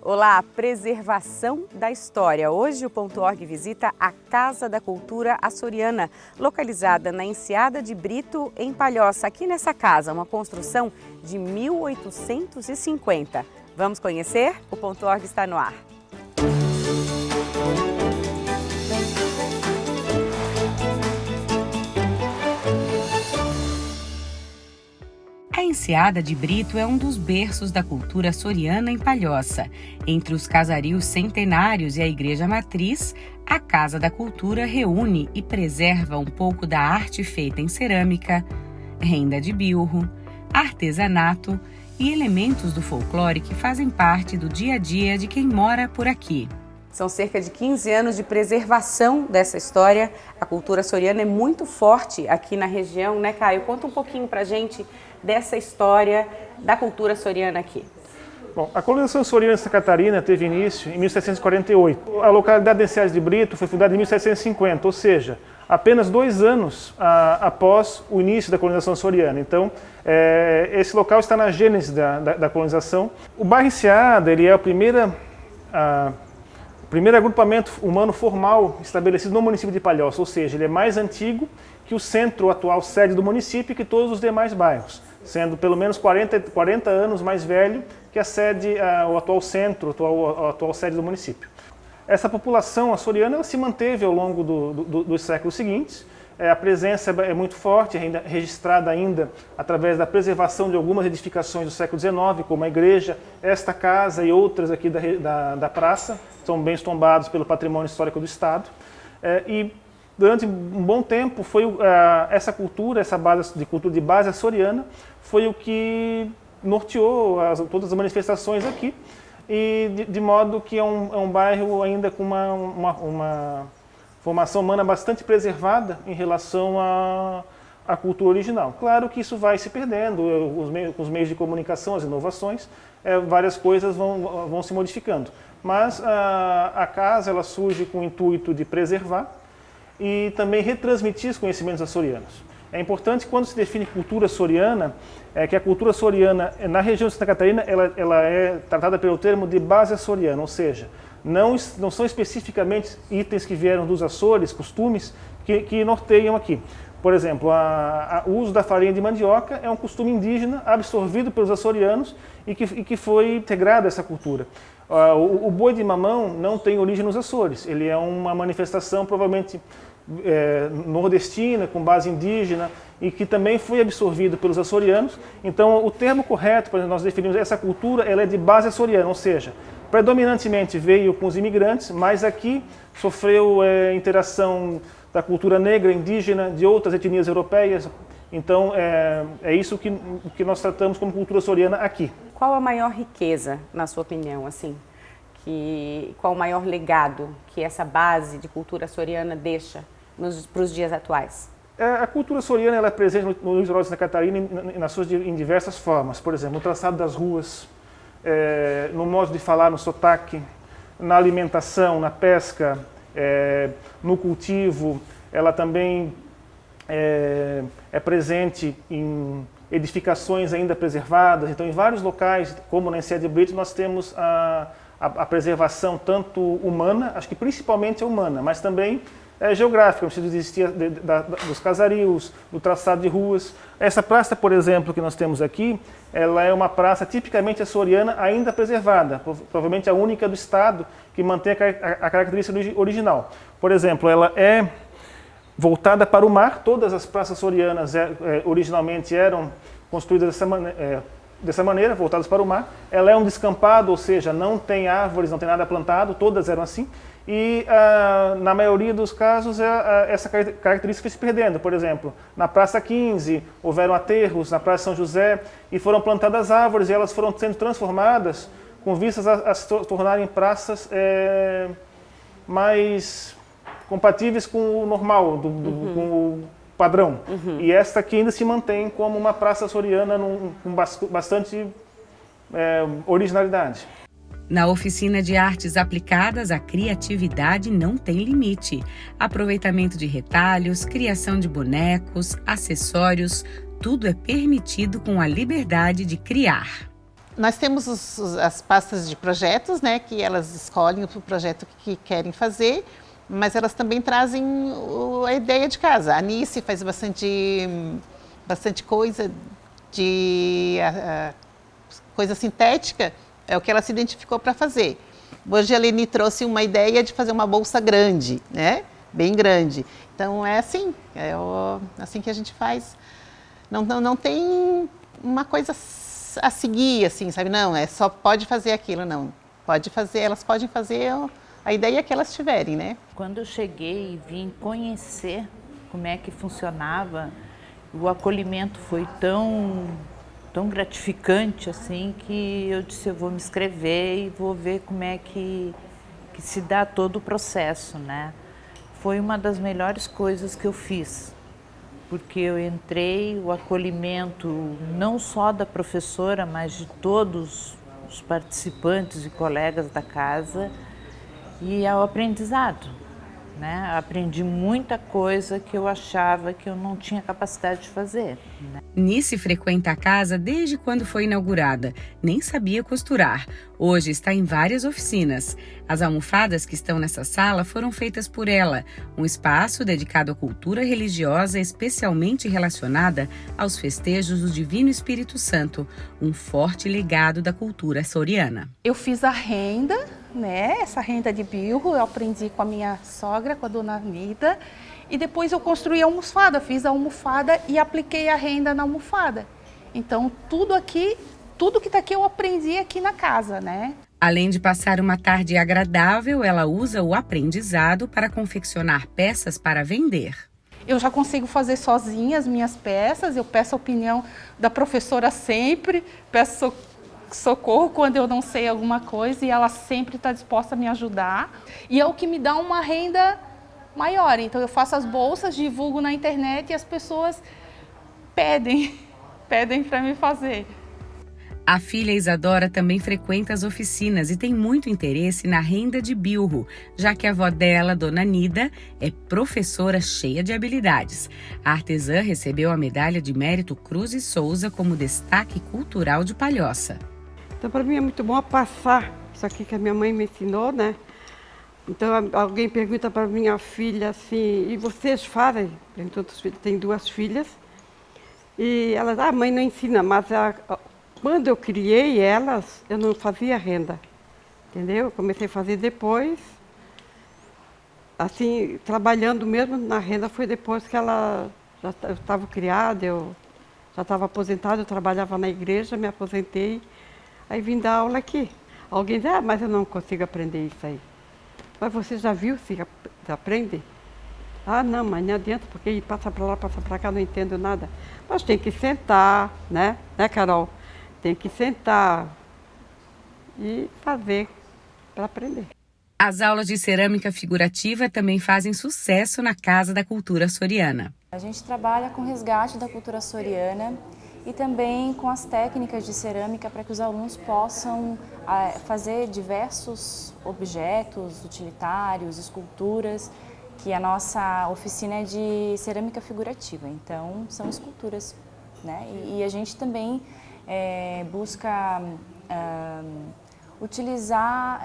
Olá, preservação da história. Hoje o .org visita a Casa da Cultura Açoriana, localizada na Enseada de Brito, em Palhoça. Aqui nessa casa, uma construção de 1850. Vamos conhecer? O .org está no ar. A Enseada de Brito é um dos berços da cultura açoriana em Palhoça. Entre os casarios centenários e a Igreja Matriz, a Casa da Cultura reúne e preserva um pouco da arte feita em cerâmica, renda de bilro, artesanato e elementos do folclore que fazem parte do dia a dia de quem mora por aqui. São cerca de 15 anos de preservação dessa história. A cultura açoriana é muito forte aqui na região, né, Caio? Conta um pouquinho pra gente dessa história da cultura açoriana aqui. Bom, a colonização açoriana de Santa Catarina teve início em 1748. A localidade de Enseada de Brito foi fundada em 1750, ou seja, apenas 2 anos após o início da colonização açoriana. Então, esse local está na gênese da colonização. O bairro Enseada, ele é o primeiro agrupamento humano formal estabelecido no município de Palhoça, ou seja, ele é mais antigo que o centro atual sede do município e que todos os demais bairros, sendo pelo menos 40 anos mais velho que a sede, o atual centro, a atual sede do município. Essa população açoriana ela se manteve ao longo dos séculos seguintes. A presença é muito forte, registrada ainda através da preservação de algumas edificações do século XIX, como a igreja, esta casa e outras aqui da praça, são bens tombados pelo patrimônio histórico do Estado. E durante um bom tempo, essa cultura, essa base de cultura de base açoriana, foi o que norteou todas as manifestações aqui, e de modo que é um bairro ainda com uma formação humana bastante preservada em relação à cultura original. Claro que isso vai se perdendo, com os meios de comunicação, as inovações, várias coisas vão se modificando. Mas a casa ela surge com o intuito de preservar e também retransmitir os conhecimentos açorianos. É importante, quando se define cultura açoriana, que a cultura açoriana, na região de Santa Catarina, ela é tratada pelo termo de base açoriana, ou seja, não são especificamente itens que vieram dos Açores, costumes, que norteiam aqui. Por exemplo, o uso da farinha de mandioca é um costume indígena absorvido pelos açorianos e que foi integrado a essa cultura. O boi de mamão não tem origem nos Açores, ele é uma manifestação provavelmente nordestina, com base indígena, e que também foi absorvido pelos açorianos. Então, o termo correto para nós definirmos essa cultura, ela é de base açoriana, ou seja, predominantemente veio com os imigrantes, mas aqui sofreu interação da cultura negra, indígena, de outras etnias europeias. Então, é isso que nós tratamos como cultura açoriana aqui. Qual a maior riqueza, na sua opinião, assim? Qual o maior legado que essa base de cultura açoriana deixa para os dias atuais? A cultura açoriana ela é presente no litoral de Santa Catarina em diversas formas. Por exemplo, no traçado das ruas, no modo de falar, no sotaque, na alimentação, na pesca, no cultivo. Ela também é presente em edificações ainda preservadas. Então, em vários locais, como na Enseada de Brito, nós temos a preservação tanto humana, acho que principalmente a humana, mas também geográfica, no sentido de existir dos casarios, do traçado de ruas. Essa praça, por exemplo, que nós temos aqui, ela é uma praça tipicamente açoriana ainda preservada, provavelmente a única do estado que mantém a característica original. Por exemplo, ela é voltada para o mar. Todas as praças açorianas originalmente eram construídas dessa maneira, voltadas para o mar. Ela é um descampado, ou seja, não tem árvores, não tem nada plantado, todas eram assim. E na maioria dos casos essa característica foi se perdendo. Por exemplo, na Praça 15 houveram aterros, na Praça São José, e foram plantadas árvores e elas foram sendo transformadas com vistas a se tornarem praças mais compatíveis com o normal, com o padrão. E esta aqui ainda se mantém como uma praça açoriana com bastante originalidade. Na oficina de artes aplicadas, a criatividade não tem limite. Aproveitamento de retalhos, criação de bonecos, acessórios, tudo é permitido com a liberdade de criar. Nós temos as pastas de projetos, né, que elas escolhem o projeto que querem fazer, mas elas também trazem a ideia de casa. A Anice faz bastante coisa coisa sintética, é o que ela se identificou para fazer. Hoje a Leni trouxe uma ideia de fazer uma bolsa grande, né, bem grande. Então é assim que a gente faz. Não tem uma coisa a seguir, assim, sabe? Não, só pode fazer aquilo, não. Pode fazer, elas podem fazer a ideia que elas tiverem, né? Quando eu cheguei e vim conhecer como é que funcionava, o acolhimento foi tão gratificante, assim, que eu disse, eu vou me inscrever e vou ver como é que se dá todo o processo, né? Foi uma das melhores coisas que eu fiz, porque eu entrei, o acolhimento não só da professora, mas de todos os participantes e colegas da casa, e ao aprendizado, né? Aprendi muita coisa que eu achava que eu não tinha capacidade de fazer, né? Nice frequenta a casa desde quando foi inaugurada. Nem sabia costurar. Hoje está em várias oficinas. As almofadas que estão nessa sala foram feitas por ela, um espaço dedicado à cultura religiosa especialmente relacionada aos festejos do Divino Espírito Santo, um forte legado da cultura açoriana. Eu fiz a renda, né? Essa renda de bilro, eu aprendi com a minha sogra, com a dona Anida, e depois eu construí a almofada, fiz a almofada e apliquei a renda na almofada. Então, tudo que está aqui eu aprendi aqui na casa, né? Além de passar uma tarde agradável, ela usa o aprendizado para confeccionar peças para vender. Eu já consigo fazer sozinha as minhas peças, eu peço a opinião da professora sempre, peço socorro quando eu não sei alguma coisa e ela sempre está disposta a me ajudar. E é o que me dá uma renda maior. Então eu faço as bolsas, divulgo na internet e as pessoas pedem para me fazer. A filha Isadora também frequenta as oficinas e tem muito interesse na renda de bilro, já que a avó dela, Dona Nida, é professora cheia de habilidades. A artesã recebeu a medalha de mérito Cruz e Souza como destaque cultural de Palhoça. Então, para mim é muito bom passar isso aqui que a minha mãe me ensinou, né? Então, alguém pergunta para minha filha assim, e vocês fazem? Tem 2 filhas. E elas, a mãe não ensina, mas quando eu criei elas, eu não fazia renda, entendeu? Eu comecei a fazer depois, assim, trabalhando mesmo na renda foi depois que eu estava criada, eu já estava aposentada, eu trabalhava na igreja, me aposentei, aí vim dar aula aqui. Alguém diz, mas eu não consigo aprender isso aí. Mas você já viu se aprende? Não, mas não adianta, porque passa para lá, passa para cá, não entendo nada. Mas tem que sentar, né, Carol? Tem que sentar e fazer para aprender. As aulas de cerâmica figurativa também fazem sucesso na Casa da Cultura Açoriana. A gente trabalha com resgate da cultura açoriana e também com as técnicas de cerâmica para que os alunos possam fazer diversos objetos utilitários, esculturas, que a nossa oficina é de cerâmica figurativa, então são esculturas, né? E a gente também busca utilizar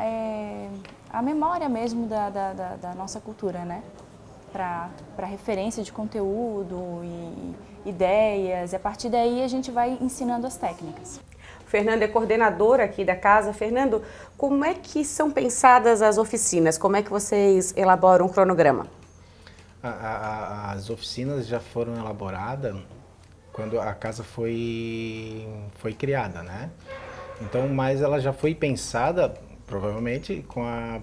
a memória mesmo da nossa cultura, né? Para referência de conteúdo e ideias, e a partir daí a gente vai ensinando as técnicas. O Fernando é coordenador aqui da casa. Fernando, como é que são pensadas as oficinas? Como é que vocês elaboram um cronograma? As oficinas já foram elaboradas quando a casa foi criada, né? Então, mas ela já foi pensada, provavelmente,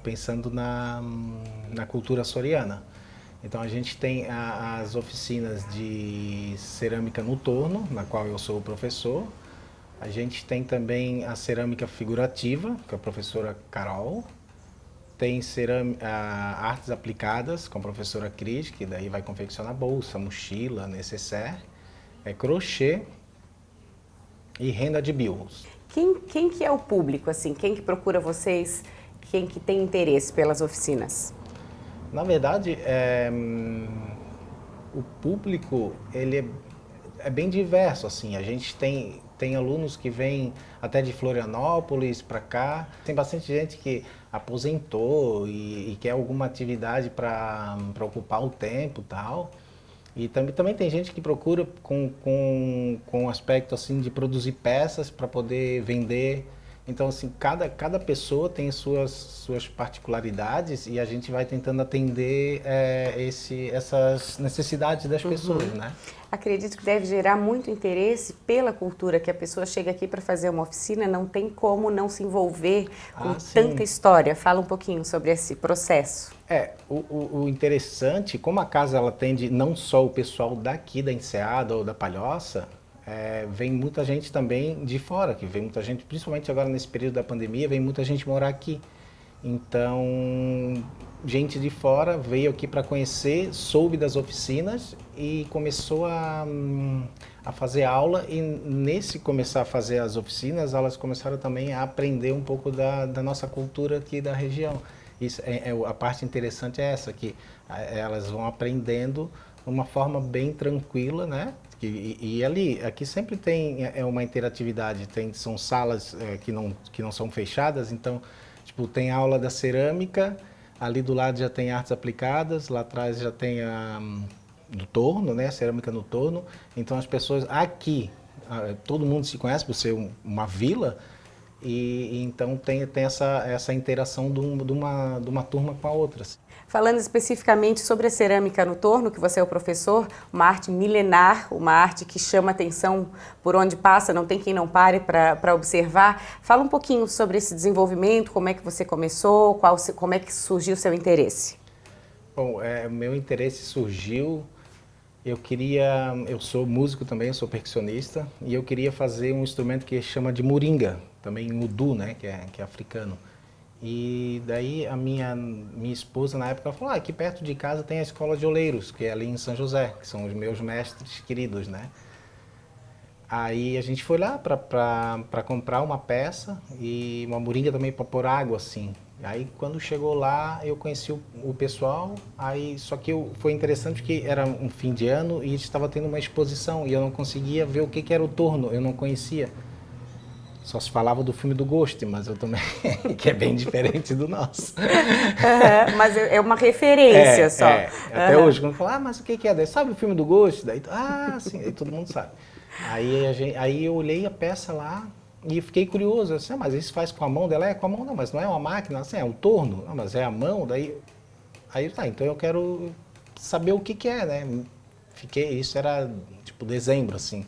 pensando na cultura açoriana. Então, a gente tem as oficinas de cerâmica no torno, na qual eu sou o professor. A gente tem também a cerâmica figurativa, com a professora Carol. Tem artes aplicadas, com a professora Cris, que daí vai confeccionar bolsa, mochila, nécessaire. Crochê e renda de bilros. Quem que é o público, assim? Quem que procura vocês? Quem que tem interesse pelas oficinas? Na verdade, o público ele é bem diverso, assim. A gente tem tem alunos que vêm até de Florianópolis para cá. Tem bastante gente que aposentou e quer alguma atividade para ocupar o tempo e tal. E também tem gente que procura com aspecto assim de produzir peças para poder vender. Então, assim, cada pessoa tem suas particularidades e a gente vai tentando atender essas necessidades das pessoas, né? Acredito que deve gerar muito interesse pela cultura, que a pessoa chega aqui para fazer uma oficina, não tem como não se envolver com tanta história. Fala um pouquinho sobre esse processo. O interessante, como a casa ela atende não só o pessoal daqui da Enseada ou da Palhoça, vem muita gente também de fora, que vem muita gente, principalmente agora nesse período da pandemia, vem muita gente morar aqui. Então, gente de fora veio aqui para conhecer, soube das oficinas e começou a fazer aula. E nesse começar a fazer as oficinas, elas começaram também a aprender um pouco da nossa cultura aqui da região. Isso, a parte interessante é essa, que elas vão aprendendo de uma forma bem tranquila, né? E aqui sempre tem uma interatividade, são salas que não são fechadas, então tipo, tem aula da cerâmica, ali do lado já tem artes aplicadas, lá atrás já tem do torno, né, cerâmica no torno. Então as pessoas aqui, todo mundo se conhece por ser uma vila, e então tem essa interação de uma turma com a outra. Falando especificamente sobre a cerâmica no torno, que você é o professor, uma arte milenar, uma arte que chama atenção por onde passa, não tem quem não pare para observar. Fala um pouquinho sobre esse desenvolvimento, como é que você começou, como é que surgiu o seu interesse? Bom, o meu interesse surgiu, eu sou músico também, eu sou percussionista, e eu queria fazer um instrumento que chama de moringa, também udu, né, que é africano. E daí a minha esposa na época falou, aqui perto de casa tem a escola de oleiros, que é ali em São José, que são os meus mestres queridos, né? Aí a gente foi lá para comprar uma peça e uma moringa também para pôr água, assim. Aí quando chegou lá eu conheci o pessoal, só que foi interessante porque era um fim de ano e estava tendo uma exposição e eu não conseguia ver o que era o torno, eu não conhecia. Só se falava do filme do Ghost, mas eu também, que é bem diferente do nosso. Mas é uma referência só. Até hoje, quando fala, mas o que é? Daí, sabe o filme do Ghost? Daí, sim, aí todo mundo sabe. Aí eu olhei a peça lá e fiquei curioso. Assim, mas isso faz com a mão dela? É com a mão, não, mas não é uma máquina, assim, é um torno, não, mas é a mão. Então eu quero saber o que é, né? Isso era tipo dezembro, assim.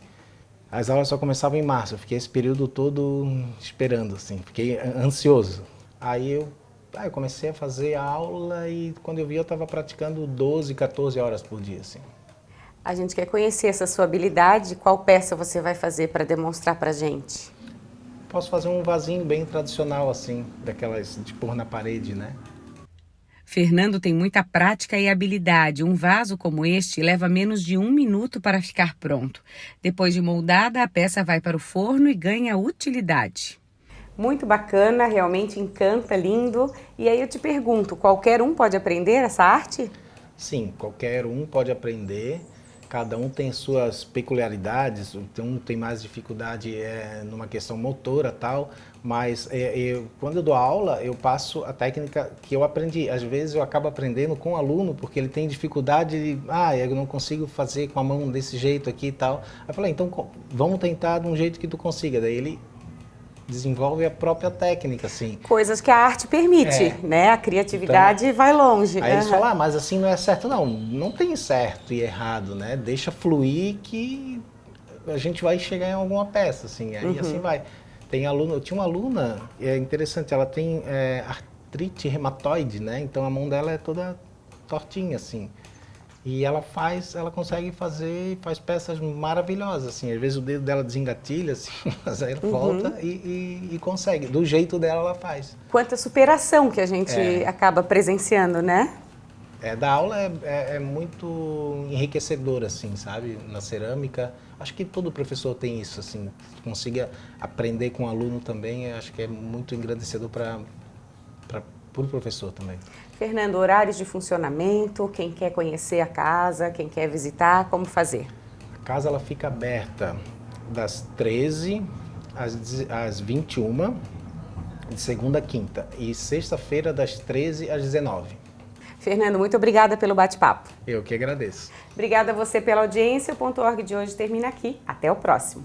As aulas só começavam em março, eu fiquei esse período todo esperando, assim, fiquei ansioso. Aí eu comecei a fazer a aula e quando eu vi eu estava praticando 12, 14 horas por dia, assim. A gente quer conhecer essa sua habilidade, qual peça você vai fazer para demonstrar pra gente? Posso fazer um vasinho bem tradicional, assim, daquelas de pôr na parede, né? Fernando tem muita prática e habilidade. Um vaso como este leva menos de 1 minuto para ficar pronto. Depois de moldada, a peça vai para o forno e ganha utilidade. Muito bacana, realmente encanta, lindo. E aí eu te pergunto, qualquer um pode aprender essa arte? Sim, qualquer um pode aprender. Cada um tem suas peculiaridades, um tem mais dificuldade numa questão motora e tal, mas quando eu dou aula, eu passo a técnica que eu aprendi. Às vezes eu acabo aprendendo com o aluno, porque ele tem dificuldade, eu não consigo fazer com a mão desse jeito aqui e tal. Aí eu falei, então vamos tentar de um jeito que tu consiga. Daí ele desenvolve a própria técnica, assim. Coisas que a arte permite, né? A criatividade então, vai longe. Aí eles falam, mas assim não é certo. Não tem certo e errado, né? Deixa fluir que a gente vai chegar em alguma peça, assim. Aí assim vai. Eu tinha uma aluna, é interessante, ela tem artrite reumatoide, né? Então a mão dela é toda tortinha, assim. E ela consegue faz peças maravilhosas, assim. Às vezes o dedo dela desengatilha, assim, mas aí ela volta e consegue. Do jeito dela, ela faz. Quanta superação que a gente acaba presenciando, né? Da aula é muito enriquecedor, assim, sabe? Na cerâmica. Acho que todo professor tem isso, assim. Consiga aprender com o aluno também, acho que é muito engrandecedor para o professor também. Fernando, horários de funcionamento, quem quer conhecer a casa, quem quer visitar, como fazer? A casa ela fica aberta das 13 às 21, de segunda a quinta, e sexta-feira das 13 às 19. Fernando, muito obrigada pelo bate-papo. Eu que agradeço. Obrigada a você pela audiência. O Ponto Org de hoje termina aqui. Até o próximo.